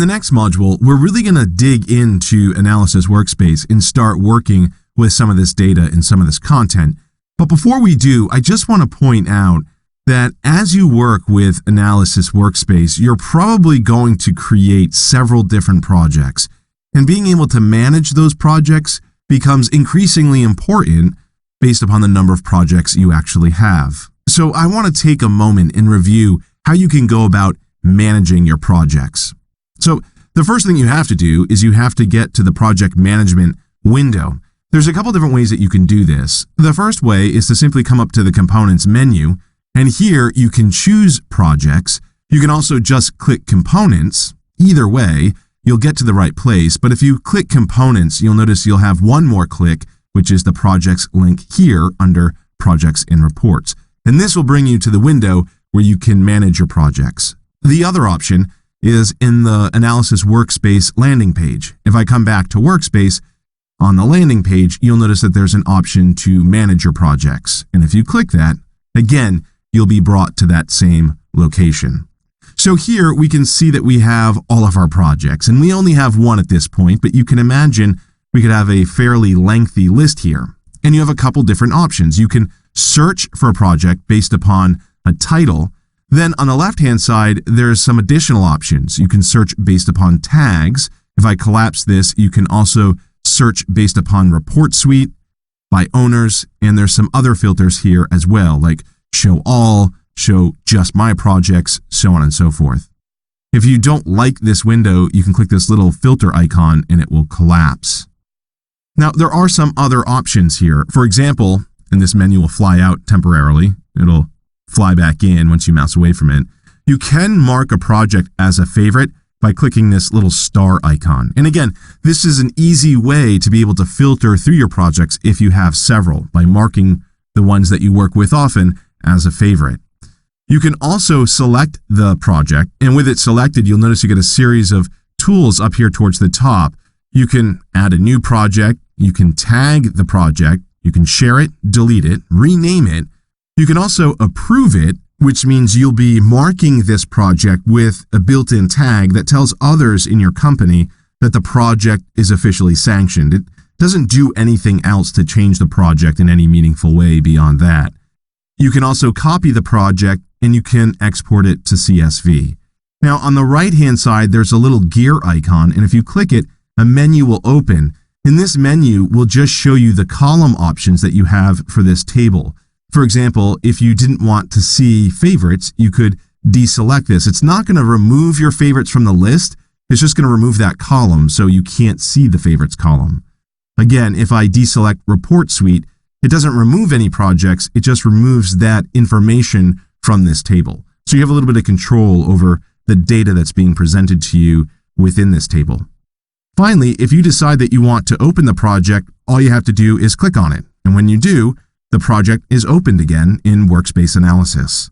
the next module, we're really going to dig into Analysis Workspace and start working with some of this data and some of this content. But before we do, I just want to point out that as you work with Analysis Workspace, you're probably going to create several different projects. And being able to manage those projects becomes increasingly important based upon the number of projects you actually have. So I want to take a moment and review how you can go about managing your projects. So the first thing you have to do is you have to get to the project management window. There's a couple different ways that you can do this. The first way is to simply come up to the Components menu, and here you can choose Projects. You can also just click Components. Either way, you'll get to the right place, but if you click Components, you'll notice you'll have one more click, which is the Projects link here under Projects and Reports. And this will bring you to the window where you can manage your projects. The other option is in the Analysis Workspace landing page. If I come back to Workspace, on the landing page, you'll notice that there's an option to manage your projects. And if you click that, again, you'll be brought to that same location. So here we can see that we have all of our projects, and we only have one at this point, but you can imagine we could have a fairly lengthy list here. And you have a couple different options. You can search for a project based upon a title. Then on the left-hand side, there's some additional options. You can search based upon tags. If I collapse this, you can also search based upon report suite, by owners, and there's some other filters here as well, like show all, show just my projects, so on and so forth. If you don't like this window, you can click this little filter icon and it will collapse. Now, there are some other options here. For example, and this menu will fly out temporarily. It'll fly back in once you mouse away from it. You can mark a project as a favorite by clicking this little star icon. And again, this is an easy way to be able to filter through your projects if you have several, by marking the ones that you work with often as a favorite. You can also select the project, and with it selected, you'll notice you get a series of tools up here towards the top. You can add a new project, you can tag the project, you can share it, delete it, rename it. You can also approve it, which means you'll be marking this project with a built-in tag that tells others in your company that the project is officially sanctioned. It doesn't do anything else to change the project in any meaningful way beyond that. You can also copy the project and you can export it to CSV. Now on the right-hand side, there's a little gear icon, and if you click it, a menu will open. And this menu will just show you the column options that you have for this table. For example, if you didn't want to see favorites, you could deselect this. It's not going to remove your favorites from the list. It's just going to remove that column so you can't see the favorites column. Again, if I deselect Report Suite, it doesn't remove any projects. It just removes that information from this table. So you have a little bit of control over the data that's being presented to you within this table. Finally, if you decide that you want to open the project, all you have to do is click on it. And when you do, the project is opened again in Workspace Analysis.